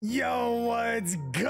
Yo, what's good,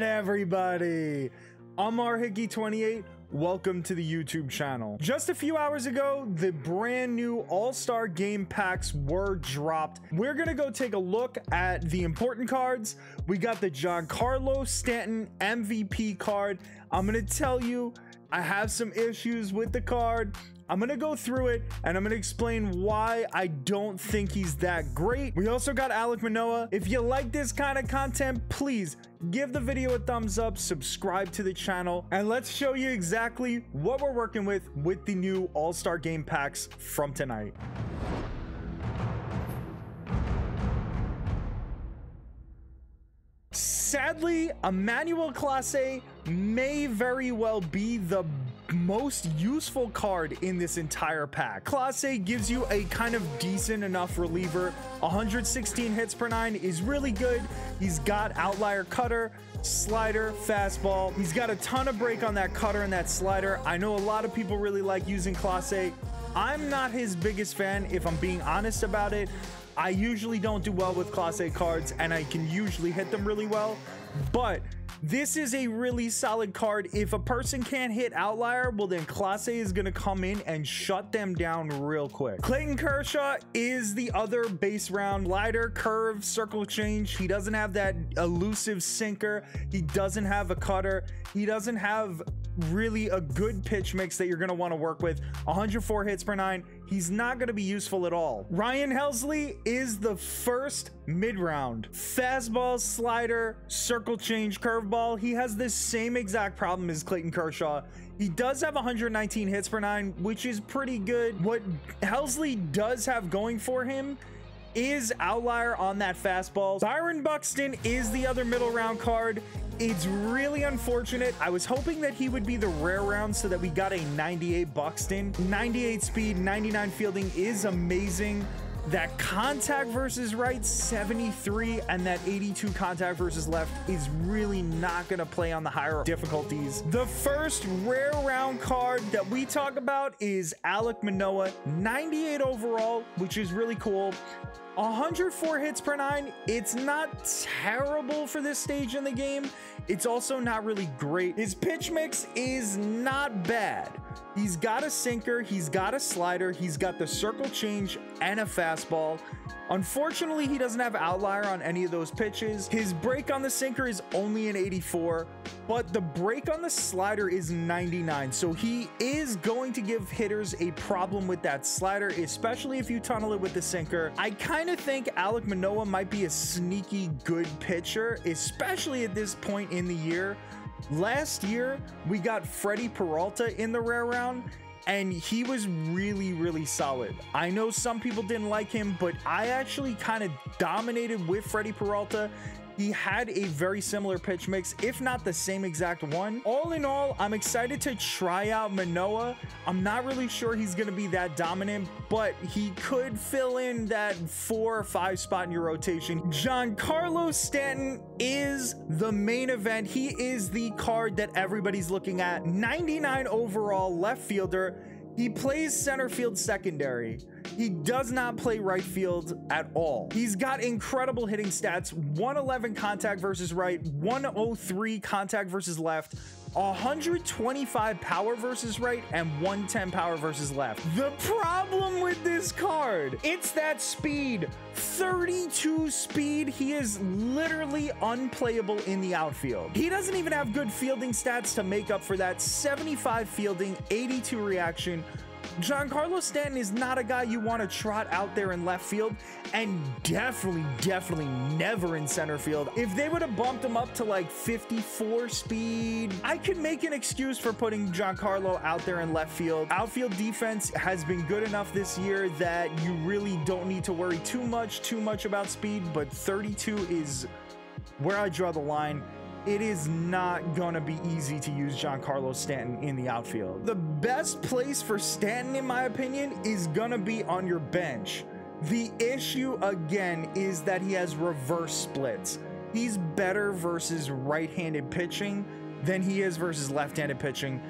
everybody? I'm rhicky28. Welcome to the YouTube channel. Just a few hours ago, the brand new All-Star Game Packs were dropped. We're gonna go take a look at the important cards. We got the Giancarlo Stanton MVP card. I'm gonna tell you, I have some issues with the card. I'm gonna go through it and I'm gonna explain why I don't think he's that great. We also got Alek Manoah. If you like this kind of content, please give the video a thumbs up, subscribe to the channel, and let's show you exactly what we're working with the new All-Star Game Packs from tonight. Sadly, Emmanuel Clase may very well be the most useful card in this entire pack. Clase gives you a kind of decent enough reliever. 116 hits per 9 is really good. He's got outlier cutter, slider, fastball. He's got a ton of break on that cutter and that slider. I know a lot of people really like using Clase. I'm not his biggest fan, if I'm being honest about it. I usually don't do well with Clase cards, and I can usually hit them really well, but this is a really solid card. If a person can't hit outlier, well then Clase is going to come in and shut them down real quick. Clayton Kershaw is the other base round slider, curve, circle change. He doesn't have that elusive sinker. He doesn't have a cutter. He doesn't have really a good pitch mix that you're going to want to work with. 104 hits per 9. He's not going to be useful at all. Ryan Helsley is the first mid-round. Fastball, slider, circle change, curveball. He has the same exact problem as Clayton Kershaw. He does have 119 hits per 9, which is pretty good. What Helsley does have going for him is outlier on that fastball. Byron Buxton is the other middle round card. It's really unfortunate. I was hoping that he would be the rare round so that we got a 98 Buxton. 98 speed, 99 fielding is amazing. That contact versus right, 73, and that 82 contact versus left is really not going to play on the higher difficulties. The first rare round card that we talk about is Alek Manoah, 98 overall, which is really cool. 104 hits per 9. It's not terrible for this stage in the game. It's also not really great. His pitch mix is not bad. He's got a sinker, he's got a slider, he's got the circle change and a fastball. Unfortunately, he doesn't have outlier on any of those pitches. His break on the sinker is only an 84, but the break on the slider is 99. So he is going to give hitters a problem with that slider, especially if you tunnel it with the sinker. I kind of think Alek Manoah might be a sneaky good pitcher, especially at this point in the year. Last year, we got Freddie Peralta in the rare round, and he was really solid. I know some people didn't like him, but I actually kind of dominated with Freddie Peralta. He had a very similar pitch mix, if not the same exact one. All in all, I'm excited to try out Manoah. I'm not really sure he's going to be that dominant, but he could fill in that 4 or 5 spot in your rotation. Giancarlo Stanton is the main event. He is the card that everybody's looking at. 99 overall left fielder. He plays center field secondary. He does not play right field at all. He's got incredible hitting stats. 111 contact versus right, 103 contact versus left, 125 power versus right, and 110 power versus left. The problem with this card, it's that speed. 32 speed. He is literally unplayable in the outfield. He doesn't even have good fielding stats to make up for that. 75 fielding, 82 reaction. Giancarlo Stanton is not a guy you want to trot out there in left field, and definitely never in center field. If they would have bumped him up to like 54 speed, I could make an excuse for putting Giancarlo out there in left field. Outfield defense has been good enough this year that you really don't need to worry too much about speed, but 32 is where I draw the line. It is not gonna be easy to use Giancarlo Stanton in the outfield. The best place for Stanton, in my opinion, is gonna be on your bench. The issue, again, is that he has reverse splits. He's better versus right-handed pitching than he is versus left-handed pitching.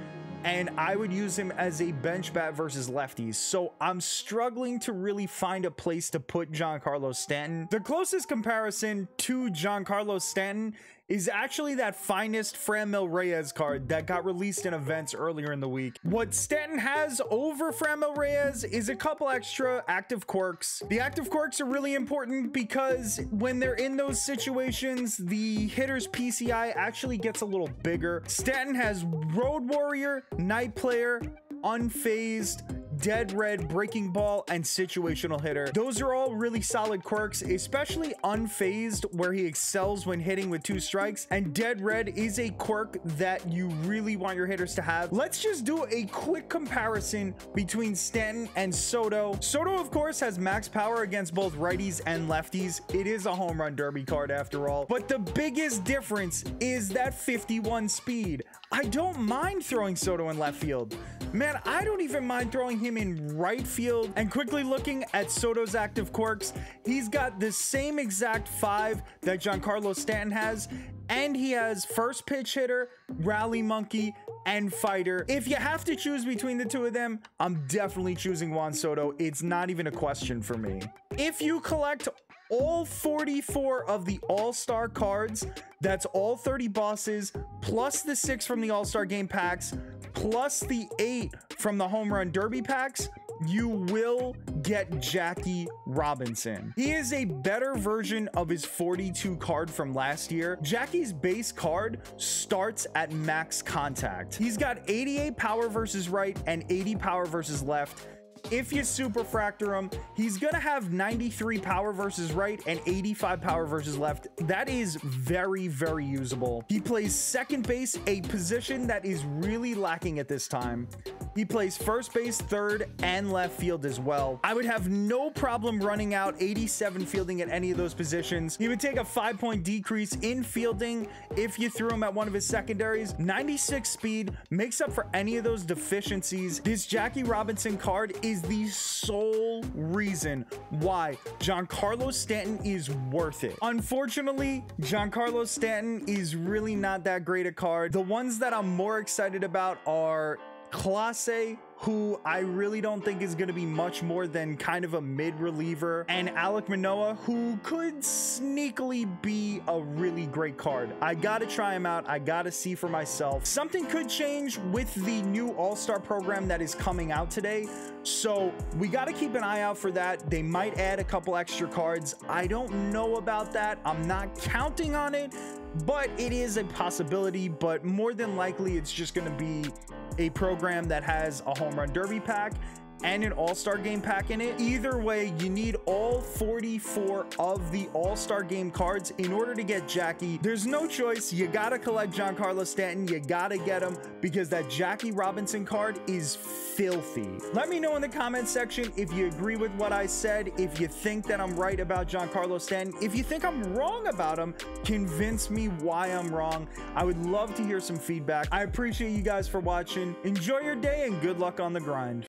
and I would use him as a bench bat versus lefties. So I'm struggling to really find a place to put Giancarlo Stanton. The closest comparison to Giancarlo Stanton is actually that finest Franmil Reyes card that got released in events earlier in the week. What Stanton has over Franmil Reyes is a couple extra active quirks. The active quirks are really important because when they're in those situations, the hitter's PCI actually gets a little bigger. Stanton has Road Warrior, Night Player, Unfazed, Dead Red, Breaking Ball, and Situational Hitter. Those are all really solid quirks, especially Unfazed, where he excels when hitting with 2 strikes, and Dead Red is a quirk that you really want your hitters to have. Let's just do a quick comparison between Stanton and Soto. Soto, of course, has max power against both righties and lefties. It is a home run derby card after all, but the biggest difference is that 51 speed. I don't mind throwing Soto in left field. Man, I don't even mind throwing him in right field. And quickly looking at Soto's active quirks, he's got the same exact 5 that Giancarlo Stanton has, and he has first pitch hitter, rally monkey, and fighter. If you have to choose between the 2 of them, I'm definitely choosing Juan Soto. It's not even a question for me. If you collect all 44 of the all-star cards, that's all 30 bosses, plus the 6 from the all-star game packs, plus the 8 from the home run derby packs, you will get Jackie Robinson. He is a better version of his 42 card from last year. Jackie's base card starts at max contact. He's got 88 power versus right and 80 power versus left. If you superfractor him, he's gonna have 93 power versus right and 85 power versus left. That is very, very usable. He plays second base, a position that is really lacking at this time. He plays first base, third, and left field as well. I would have no problem running out 87 fielding at any of those positions. He would take a 5-point decrease in fielding if you threw him at one of his secondaries. 96 speed makes up for any of those deficiencies. This Jackie Robinson card is the sole reason why Giancarlo Stanton is worth it. Unfortunately, Giancarlo Stanton is really not that great a card. The ones that I'm more excited about are Clase, who I really don't think is going to be much more than kind of a mid reliever, and Alek Manoah, who could sneakily be a really great card. I gotta try him out. I gotta see for myself. Something could change with the new all-star program that is coming out today, so we got to keep an eye out for that. They might add a couple extra cards. I don't know about that. I'm not counting on it, but it is a possibility. But more than likely, it's just going to be a program that has a home run derby pack and an all-star game pack in it. Either way, you need all 44 of the all-star game cards in order to get Jackie. There's no choice. You gotta collect Giancarlo Stanton. You gotta get him because that Jackie Robinson card is filthy. Let me know in the comment section if you agree with what I said, if you think that I'm right about Giancarlo Stanton. If you think I'm wrong about him, convince me why I'm wrong. I would love to hear some feedback. I appreciate you guys for watching. Enjoy your day and good luck on the grind.